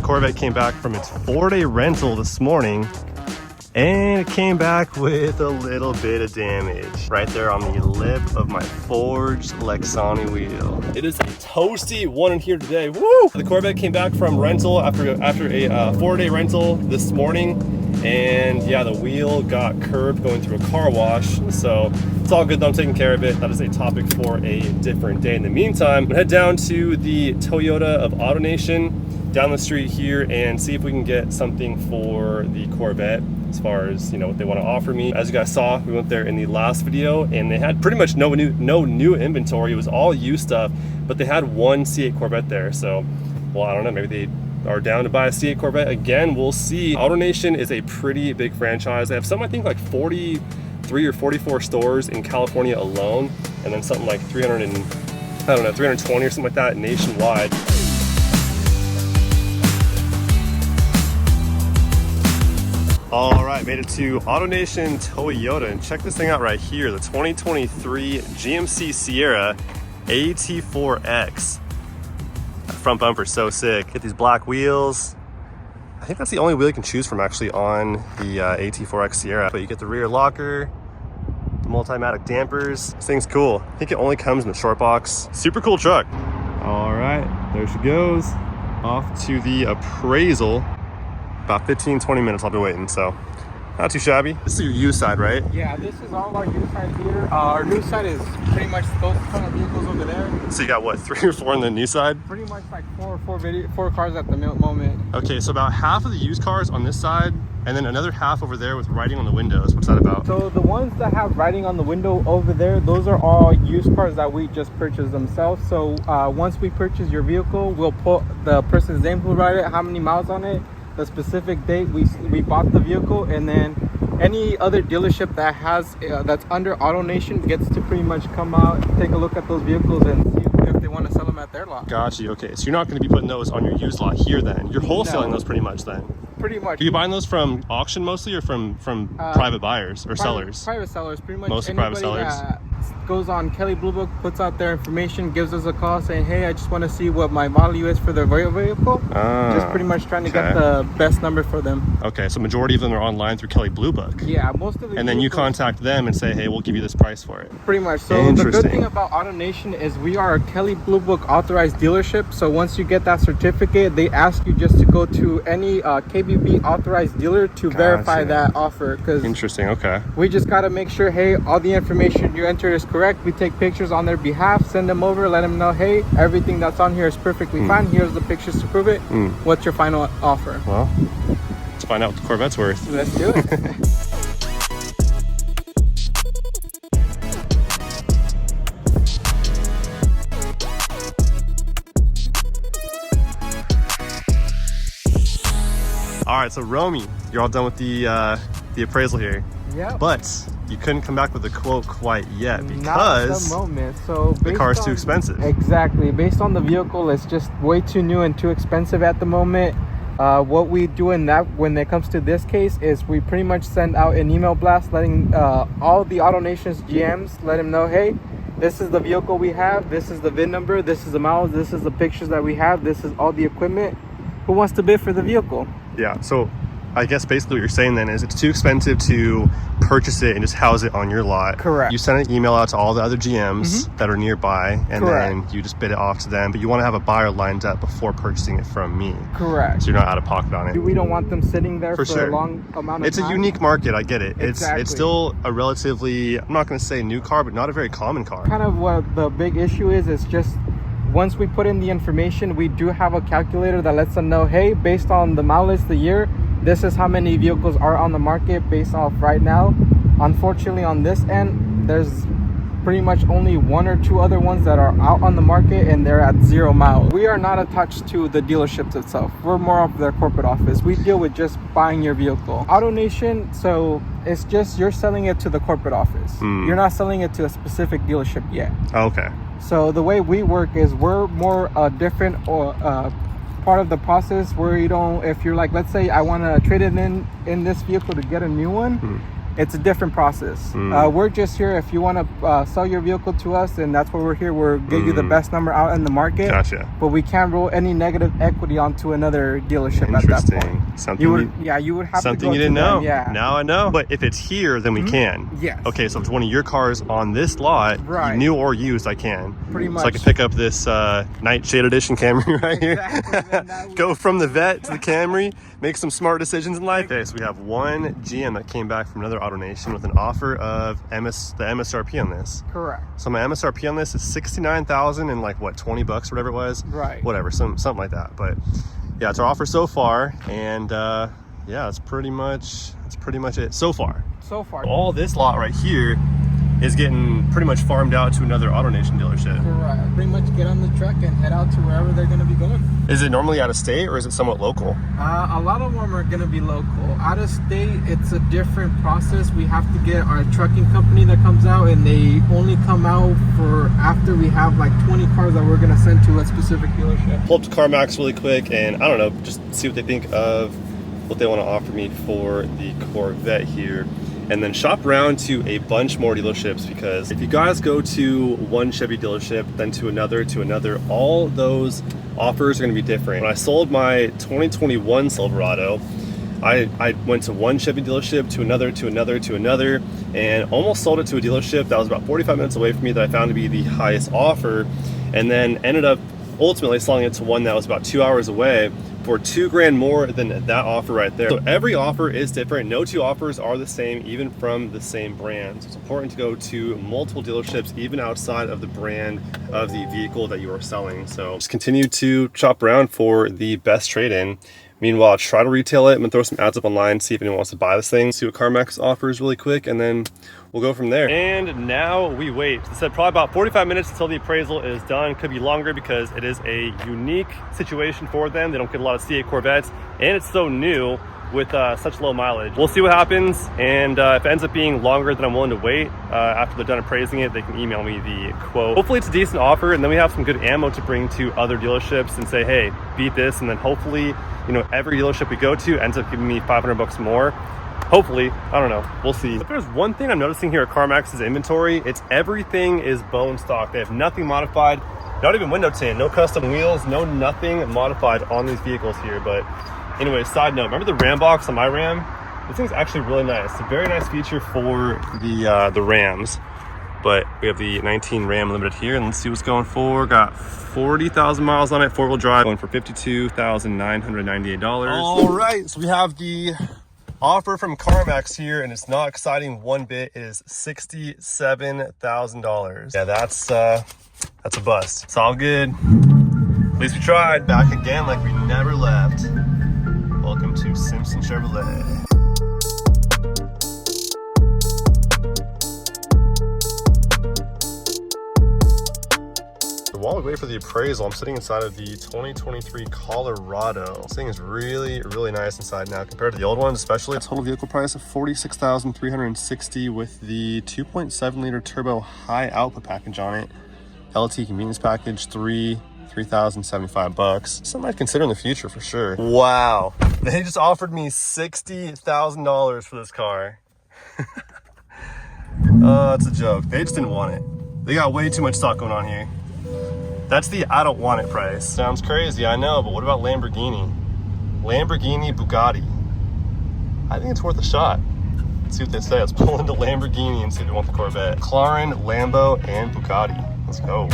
Corvette came back from its 4-day rental this morning, and it came back with a little bit of damage right there on the lip of my forged Lexani wheel. It is a toasty one in here today. Woo! The Corvette came back from rental after a 4-day rental this morning, and yeah, the wheel got curved going through a car wash. So it's all good though, I'm taking care of it. That is a topic for a different day. In the meantime, I'm gonna head down to the Toyota of AutoNation down the street here and see if we can get something for the Corvette as far as, you know, what they want to offer me. As you guys saw, we went there in the last video and they had pretty much no new inventory. It was all used stuff, but they had one C8 Corvette there. So, well, I don't know, maybe they are down to buy a C8 Corvette again. We'll see. AutoNation is a pretty big franchise. They have some, I think, like 43 or 44 stores in California alone, and then something like 320 or something like that nationwide. All right, made it to AutoNation Toyota, and check this thing out right here, the 2023 GMC Sierra AT4X. That front bumper's so sick. Get these black wheels. I think that's the only wheel you can choose from actually on the AT4X Sierra, but you get the rear locker, the multi-matic dampers. This thing's cool. I think it only comes in the short box. Super cool truck. All right, there she goes. Off to the appraisal. About 15-20 minutes I'll be waiting, so not too shabby. This is your used side, right? Yeah, this is all our used side here. Our new side is pretty much those kind of vehicles over there. So you got what, 3 or 4 on the new side? Pretty much like four cars at the moment. Okay, so about half of the used cars on this side, and then another half over there with writing on the windows. What's that about? So the ones that have writing on the window over there, those are all used cars that we just purchased themselves. So once we purchase your vehicle, we'll put the person's name who wrote it, how many miles on it, the specific date we bought the vehicle, and then any other dealership that has that's under AutoNation gets to pretty much come out, take a look at those vehicles and see if they want to sell them at their lot. Got you. Okay, so you're not going to be putting those on your used lot here then. You're wholesaling those pretty much then. Pretty much. Are you buying those from auction mostly, or from private buyers or sellers? Private sellers, pretty much. Mostly private sellers. That goes on Kelly Blue Book, puts out their information, gives us a call saying, hey, I just want to see what my model is for their vehicle. Just pretty much trying to get the best number for them. Okay, so majority of them are online through Kelly Blue Book. Yeah, most of the And then you contact them and say, hey, we'll give you this price for it. Pretty much. So the good thing about AutoNation is we are a Kelly Blue Book authorized dealership. So once you get that certificate, they ask you just to go to any KBB authorized dealer to verify that offer. Interesting. Okay. We just got to make sure, hey, all the information you entered is correct. We take pictures on their behalf, send them over, let them know, hey, everything that's on here is perfectly fine. Here's the pictures to prove it. What's your final offer? Well, let's find out what the Corvette's worth. Let's do it. All right, so Romy, you're all done with the appraisal here. Yeah. But you couldn't come back with a quote quite yet because not at the moment. So the car is too expensive. Exactly. Based on the vehicle, it's just way too new and too expensive at the moment. What we do when it comes to this case is we pretty much send out an email blast letting all the AutoNation's GMs let them know, hey, this is the vehicle we have, this is the VIN number, this is the miles, this is the pictures that we have, this is all the equipment. Who wants to bid for the vehicle? Yeah, so I guess basically what you're saying then is it's too expensive to purchase it and just house it on your lot. Correct. You send an email out to all the other GMs that are nearby, and then you just bid it off to them, but you want to have a buyer lined up before purchasing it from me. Correct. So you're not out of pocket on it. We don't want them sitting there for sure. a long amount of It's time. a unique market, I get it. Exactly. It's still a relatively, I'm not going to say new car, but not a very common car. Kind of what the big issue is just once we put in the information, we do have a calculator that lets them know, hey, based on the mileage, the year, this is how many vehicles are on the market based off right now. Unfortunately, on this end, there's pretty much only 1 or 2 other ones that are out on the market and they're at 0 miles. We are not attached to the dealerships itself. We're more of their corporate office. We deal with just buying your vehicle. AutoNation, so it's just you're selling it to the corporate office. You're not selling it to a specific dealership yet. Okay. So the way we work is we're more different part of the process where you don't, if you're like, let's say I want to trade it in this vehicle to get a new one, It's a different process. We're just here if you want to sell your vehicle to us, and that's why we're here. We'll get you the best number out in the market. Gotcha. But we can't roll any negative equity onto another dealership at that point. Something you would have something to go you didn't to know. them. Yeah. Now I know. But if it's here, then we can. Yes. Okay, so if it's one of your cars on this lot, right, new or used, I can. Pretty much. So I can pick up this Nightshade Edition Camry right here. Go from the Vet to the Camry, make some smart decisions in life. Okay, so we have one GM that came back from another AutoNation with an offer of the MSRP on this. Correct. So my MSRP on this is $69,000 and like what, $20 or whatever it was. Right. Whatever, something like that. But yeah, it's our offer so far, and yeah, that's pretty much it so far. So far. All this lot right here is getting pretty much farmed out to another AutoNation dealership. Correct. Pretty much get on the truck and head out to wherever they're going to be going. Is it normally out of state or is it somewhat local? A lot of them are going to be local. Out of state, it's a different process. We have to get our trucking company that comes out, and they only come out for after we have like 20 cars that we're going to send to a specific dealership. Pull up to CarMax really quick and I don't know, just see what they think of what they want to offer me for the Corvette here. And then shop around to a bunch more dealerships, because if you guys go to one Chevy dealership, then to another, all those offers are going to be different. When I sold my 2021 Silverado, I went to one Chevy dealership, to another, and almost sold it to a dealership that was about 45 minutes away from me that I found to be the highest offer, and then ended up ultimately selling it to one that was about 2 hours away for $2,000 more than that offer right there. So every offer is different. No two offers are the same, even from the same brand. So it's important to go to multiple dealerships, even outside of the brand of the vehicle that you are selling. So just continue to shop around for the best trade-in. Meanwhile, try to retail it. I'm gonna throw some ads up online, see if anyone wants to buy this thing, see what CarMax offers really quick, and then we'll go from there. And now we wait. It said probably about 45 minutes until the appraisal is done. Could be longer because it is a unique situation for them. They don't get a lot of C8 Corvettes, and it's so new with such low mileage. We'll see what happens, and if it ends up being longer than I'm willing to wait, after they're done appraising it, they can email me the quote. Hopefully it's a decent offer, and then we have some good ammo to bring to other dealerships and say, hey, beat this, and then hopefully, you know, every dealership we go to ends up giving me $500 more. Hopefully, I don't know, we'll see. If there's one thing I'm noticing here at CarMax's inventory, it's everything is bone stock. They have nothing modified, not even window tint, no custom wheels, no nothing modified on these vehicles here. But anyway, side note, remember the Ram box on my Ram? This thing's actually really nice. It's a very nice feature for the Rams. But we have the 19 Ram Limited here, and let's see what's going for. Got 40,000 miles on it, four-wheel drive, going for $52,998. All right, so we have the offer from CarMax here, and it's not exciting one bit. It is $67,000. Yeah, that's a bust. It's all good. At least we tried. Back again like we never left. Welcome to Simpson Chevrolet. While we wait for the appraisal, I'm sitting inside of the 2023 Colorado. This thing is really, really nice inside now compared to the old one, especially. Total vehicle price of $46,360 with the 2.7 liter turbo high output package on it. LT convenience package, $3,075. Something I'd consider in the future for sure. Wow, they just offered me $60,000 for this car. That's a joke. They just didn't want it. They got way too much stock going on here. That's the I don't want it price. Sounds crazy, I know, but what about Lamborghini? Lamborghini, Bugatti. I think it's worth a shot. Let's see what they say. Let's pull into Lamborghini and see if they want the Corvette. McLaren, Lambo, and Bugatti. Let's go.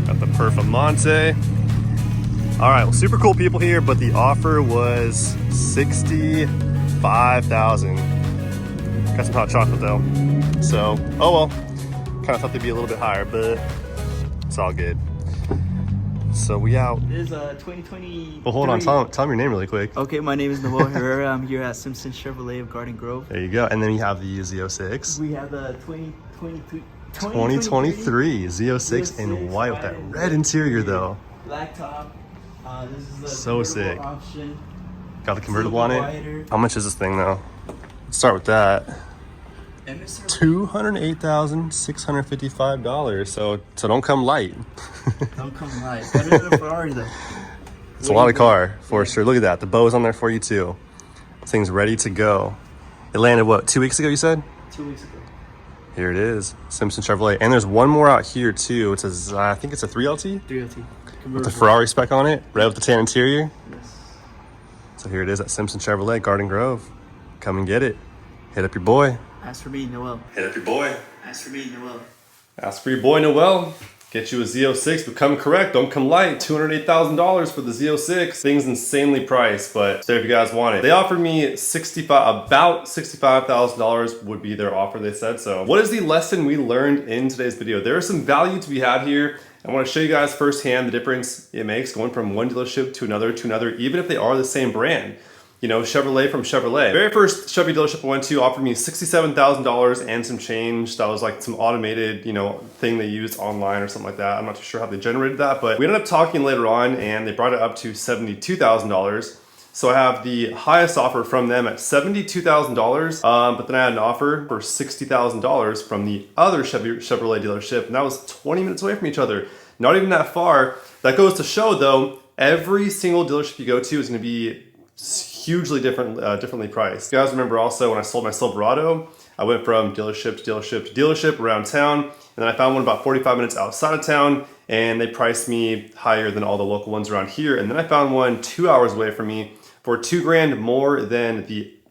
Got the Performante. All right, well, super cool people here, but the offer was $65,000. Got some hot chocolate though. So, oh well. Kind of thought they'd be a little bit higher, but it's all good. So we out. This is 2020. Well, hold on, tell them your name really quick. Okay, my name is Noel Herrera. I'm here at Simpson Chevrolet of Garden Grove. There you go. And then you have the Z06. We have the 2023 Z06 in white with that red interior though. Black top. This is the so sick. option. Got the convertible on it. How much is this thing though? Let's start with that. MSRP. $208,655. So don't come light. Don't come light. Better than a Ferrari though. It's a lot of car for sure. Look at that. The bow's on there for you too. This thing's ready to go. It landed what, 2 weeks ago you said? 2 weeks ago. Here it is, Simpson Chevrolet. And there's one more out here too. It's a, I think it's a 3LT 3LT. with a Ferrari spec on it, red with the tan interior. Yes. So here it is at Simpson Chevrolet, Garden Grove. Come and get it. Hit up your boy. Ask for me, Noel. Hit up your boy. Ask for me, Noel. Ask for your boy Noel. Get you a Z06, but come correct, don't come light. $208,000 for the Z06. Thing's insanely priced, but so if you guys want it. They offered me about $65,000 would be their offer, they said. So what is the lesson we learned in today's video? There is some value to be had here. I want to show you guys firsthand the difference it makes going from one dealership to another, even if they are the same brand. You know, Chevrolet from Chevrolet. Very first Chevy dealership I went to offered me $67,000 and some change. That was like some automated, you know, thing they used online or something like that. I'm not too sure how they generated that, but we ended up talking later on and they brought it up to $72,000. So I have the highest offer from them at $72,000, but then I had an offer for $60,000 from the other Chevrolet dealership, and that was 20 minutes away from each other. Not even that far. That goes to show though, every single dealership you go to is gonna be hugely differently priced. You guys remember also when I sold my Silverado, I went from dealership to dealership to dealership around town, and then I found one about 45 minutes outside of town, and they priced me higher than all the local ones around here. And then I found one 2 hours away from me for $2,000 more than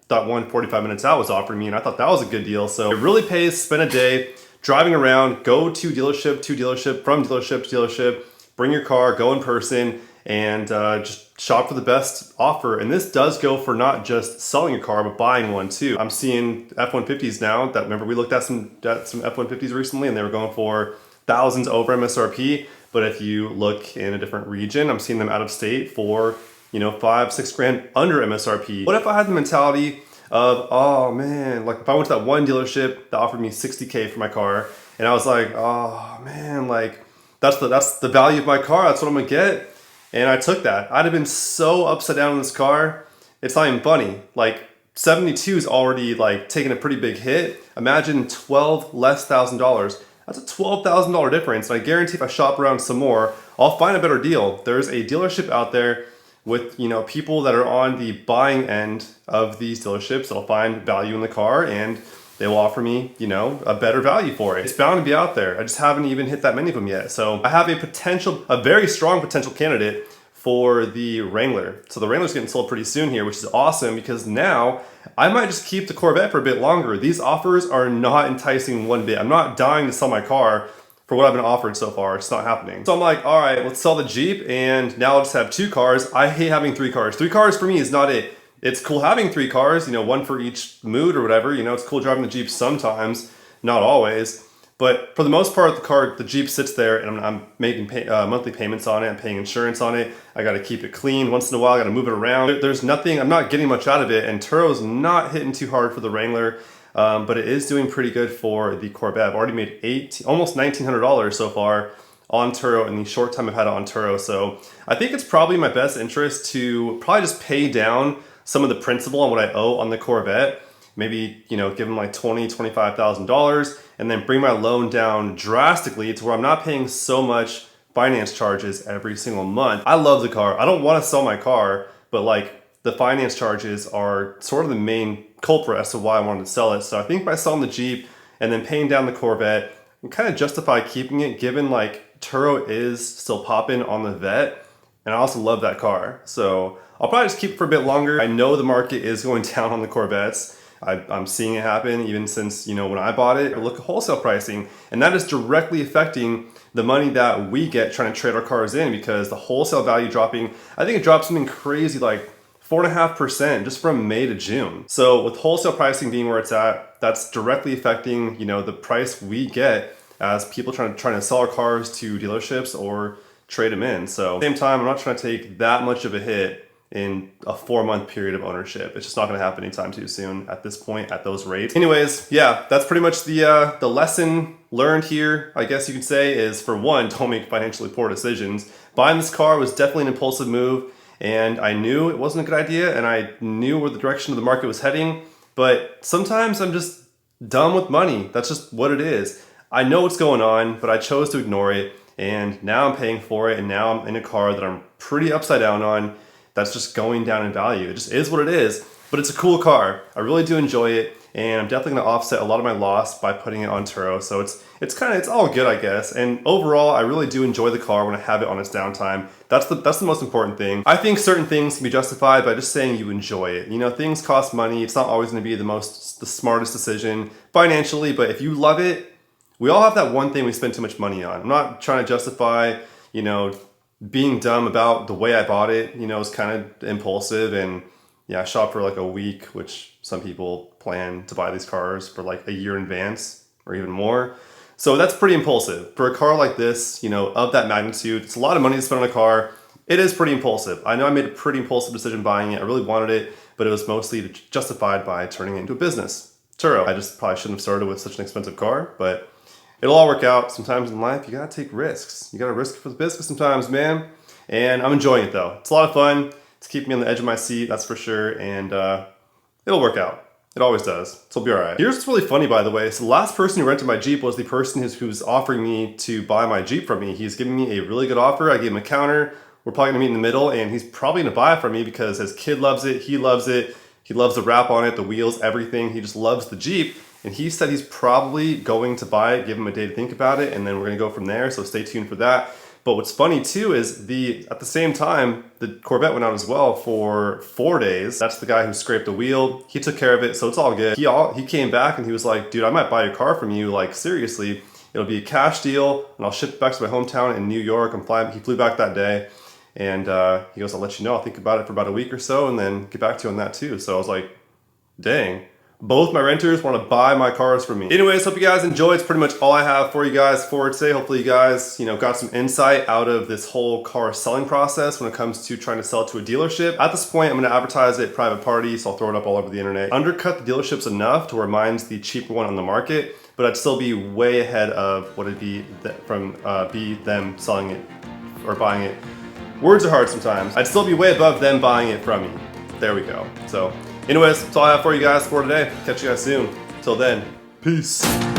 that one 45 minutes out was offering me, and I thought that was a good deal. So it really pays, spend a day driving around, go to dealership, from dealership to dealership, bring your car, go in person, and just shop for the best offer. And this does go for not just selling a car, but buying one too. I'm seeing F-150s now that, remember we looked at some F-150s recently and they were going for thousands over MSRP. But if you look in a different region, I'm seeing them out of state for, you know, $5-6 grand under MSRP. What if I had the mentality of, oh man, like if I went to that one dealership that offered me $60K for my car, and I was like, oh man, like that's the value of my car, that's what I'm gonna get. And I took that. I'd have been so upside down in this car. It's not even funny. Like 72 is already like taking a pretty big hit. Imagine $12,000 less. That's a $12,000 difference. And I guarantee if I shop around some more, I'll find a better deal. There's a dealership out there with, you know, people that are on the buying end of these dealerships. They'll find value in the car and they will offer me, you know, a better value for it. It's bound to be out there. I just haven't even hit that many of them yet. So I have a very strong potential candidate for the Wrangler. So the Wrangler's getting sold pretty soon here, which is awesome because now I might just keep the Corvette for a bit longer. These offers are not enticing one bit. I'm not dying to sell my car for what I've been offered so far. It's not happening. So I'm like, all right, let's sell the Jeep and now I'll just have 2 cars. I hate having 3 cars. 3 cars for me is not it. It's cool having 3 cars, you know, one for each mood or whatever. You know, it's cool driving the Jeep sometimes, not always. But for the most part, the Jeep sits there and I'm making monthly payments on it. I'm paying insurance on it. I got to keep it clean. Once in a while, I got to move it around. There's nothing, I'm not getting much out of it. And Turo's not hitting too hard for the Wrangler, but it is doing pretty good for the Corvette. I've already made almost $1,900 so far on Turo in the short time I've had it on Turo. So I think it's probably my best interest to probably just pay down some of the principal on what I owe on the Corvette, maybe, you know, give them like $20,000, $25,000 and then bring my loan down drastically to where I'm not paying so much finance charges every single month. I love the car. I don't want to sell my car, but like the finance charges are sort of the main culprit as to why I wanted to sell it. So I think by selling the Jeep and then paying down the Corvette, I kind of justify keeping it given like Turo is still popping on the Vet. And I also love that car. So I'll probably just keep it for a bit longer. I know the market is going down on the Corvettes. I'm seeing it happen even since, you know, when I bought it. I look at wholesale pricing, and that is directly affecting the money that we get trying to trade our cars in because the wholesale value dropping, I think it dropped something crazy like 4.5% just from May to June. So with wholesale pricing being where it's at, that's directly affecting, you know, the price we get as people trying to sell our cars to dealerships or trade them in. So at the same time, I'm not trying to take that much of a hit in a 4-month period of ownership. It's just not gonna happen anytime too soon at this point at those rates. Anyways, yeah, that's pretty much the lesson learned here, I guess you could say, is for one, don't make financially poor decisions. Buying this car was definitely an impulsive move, and I knew it wasn't a good idea, and I knew where the direction of the market was heading, but sometimes I'm just dumb with money. That's just what it is. I know what's going on, but I chose to ignore it. And now I'm paying for it. And now I'm in a car that I'm pretty upside down on. That's just going down in value. It just is what it is. But it's a cool car. I really do enjoy it. And I'm definitely going to offset a lot of my loss by putting it on Turo. So it's all good, I guess. And overall, I really do enjoy the car when I have it on its downtime. That's the most important thing. I think certain things can be justified by just saying you enjoy it. You know, things cost money. It's not always going to be the smartest decision financially, but if you love it, we all have that one thing we spend too much money on. I'm not trying to justify, you know, being dumb about the way I bought it. You know, it's kind of impulsive, and yeah, I shopped for like a week, which some people plan to buy these cars for like a year in advance or even more. So that's pretty impulsive. For a car like this, you know, of that magnitude, it's a lot of money to spend on a car. It is pretty impulsive. I know I made a pretty impulsive decision buying it. I really wanted it, but it was mostly justified by turning it into a business. Turo. I just probably shouldn't have started with such an expensive car, but it'll all work out. Sometimes in life, you gotta take risks. You gotta risk for the biscuit sometimes, man. And I'm enjoying it though. It's a lot of fun. It's keeping me on the edge of my seat, that's for sure. And it'll work out. It always does. So it'll be all right. Here's what's really funny, by the way. So the last person who rented my Jeep was the person who's offering me to buy my Jeep from me. He's giving me a really good offer. I gave him a counter. We're probably gonna meet in the middle, and he's probably gonna buy it from me because his kid loves it. He loves it. He loves the wrap on it, the wheels, everything. He just loves the Jeep. And he said he's probably going to buy it, give him a day to think about it, and then we're gonna go from there. So stay tuned for that. But what's funny too is at the same time, the Corvette went out as well for 4 days. That's the guy who scraped the wheel. He took care of it, so it's all good. He came back and he was like, dude, I might buy your car from you. Like, seriously, it'll be a cash deal and I'll ship it back to my hometown in New York. He flew back that day. And he goes, I'll let you know. I'll think about it for about a week or so and then get back to you on that too. So I was like, dang. Both my renters want to buy my cars from me. Anyways, hope you guys enjoyed. It's pretty much all I have for you guys for today. Hopefully you guys, got some insight out of this whole car selling process when it comes to trying to sell to a dealership. At this point, I'm going to advertise it private party, so I'll throw it up all over the internet. Undercut the dealerships enough to where mine's the cheaper one on the market, but I'd still be way ahead of what it'd be from them selling it or buying it. Words are hard sometimes. I'd still be way above them buying it from me. There we go. So anyways, that's all I have for you guys for today. Catch you guys soon. Till then, peace.